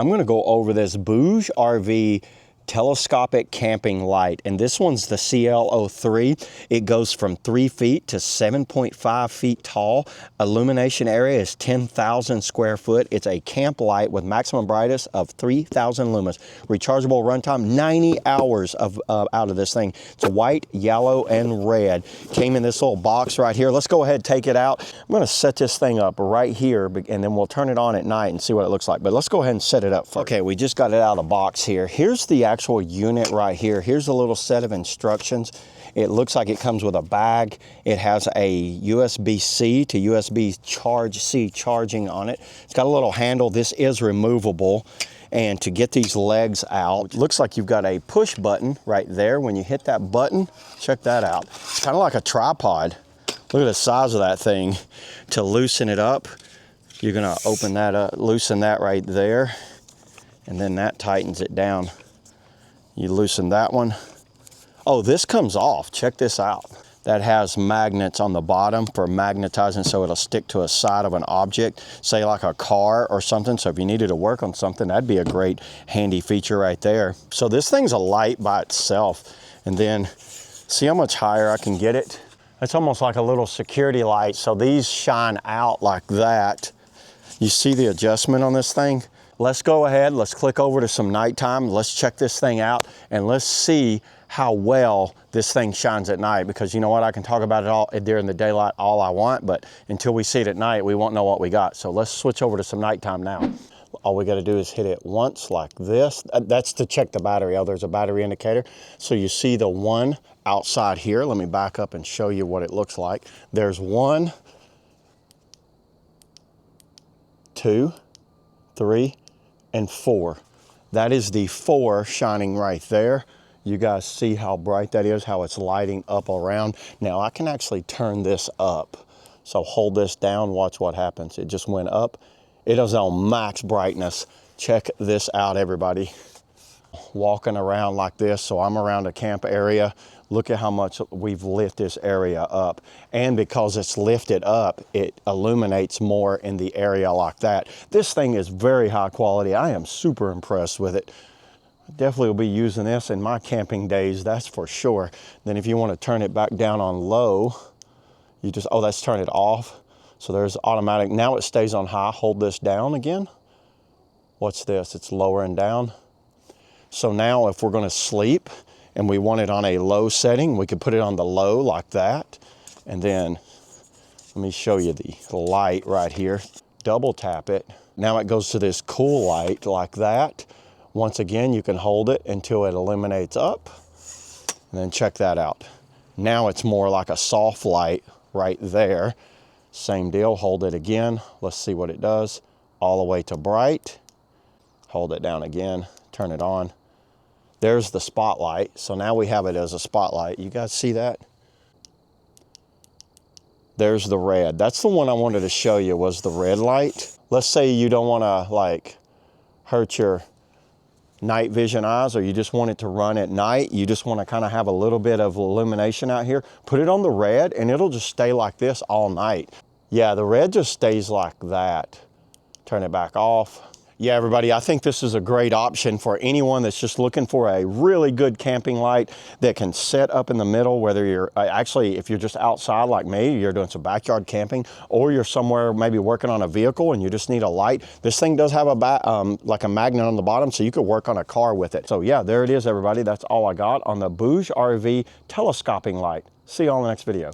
I'm going to go over this BougeRV telescopic camping light, and this one's the CL03. It goes from 3 feet to 7.5 feet tall. Illumination area is 10,000 square foot. It's a camp light with maximum brightness of 3,000 lumens. Rechargeable runtime, 90 hours out of this thing. It's white, yellow, and red. Came in this little box right here. Let's go ahead and take it out. I'm going to set this thing up right here, and then we'll turn it on at night and see what it looks like. But let's go ahead and set it up first. Okay, we just got it out of the box here. Here's the actual unit right here. Here's a little set of instructions. It looks like it comes with a bag. It has a USB-C to USB-C charging on it. It's got a little handle. This is removable. And to get these legs out, looks like you've got a push button right there. When you hit that button, check that out. It's kind of like a tripod. Look at the size of that thing. To loosen it up, you're gonna open that up, loosen that right there, and then that tightens it down. You loosen that one. Oh, this comes off. Check this out. That has magnets on the bottom for magnetizing, so it'll stick to a side of an object, say like a car or something. So if you needed to work on something, that'd be a great handy feature right there. So this thing's a light by itself. And then see how much higher I can get it? It's almost like a little security light. So these shine out like that. You see the adjustment on this thing? Let's go ahead, let's click over to some nighttime. Let's check this thing out and let's see how well this thing shines at night, because you know what, I can talk about it all during the daylight all I want, but until we see it at night, we won't know what we got. So let's switch over to some nighttime now. All we gotta do is hit it once like this. That's to check the battery. Oh, there's a battery indicator. So you see the one outside here. Let me back up and show you what it looks like. There's 1, 2, 3, and 4. That is the 4 shining right there. You guys see how bright that is, how it's lighting up around. Now I can actually turn this up. So hold this down, watch what happens. It just went up. It is on max brightness. Check this out, everybody. Walking around like this, so I'm around a camp area. Look at how much we've lit this area up. And because it's lifted up, it illuminates more in the area like that. This thing is very high quality. I am super impressed with it. I definitely will be using this in my camping days, that's for sure. Then if you want to turn it back down on low, you just, oh, that's turn it off. So there's automatic, now it stays on high. Hold this down again. What's this? It's lowering down. So now if we're gonna sleep, and we want it on a low setting, we could put it on the low like that. And then, let me show you the light right here. Double tap it. Now it goes to this cool light like that. Once again, you can hold it until it illuminates up. And then check that out. Now it's more like a soft light right there. Same deal, hold it again. Let's see what it does. All the way to bright. Hold it down again, turn it on. There's the spotlight. So now we have it as a spotlight. You guys see that? There's the red. That's the one I wanted to show you, was the red light. Let's say you don't want to like hurt your night vision eyes, or you just want it to run at night. You just want to kind of have a little bit of illumination out here. Put it on the red and it'll just stay like this all night. Yeah, the red just stays like that. Turn it back off. Yeah, everybody, I think this is a great option for anyone that's just looking for a really good camping light that can set up in the middle, whether you're actually, if you're just outside like me, you're doing some backyard camping, or you're somewhere maybe working on a vehicle and you just need a light. This thing does have a like a magnet on the bottom, so you could work on a car with it. So yeah, there it is, everybody. That's all I got on the BougeRV telescoping light. See you all in the next video.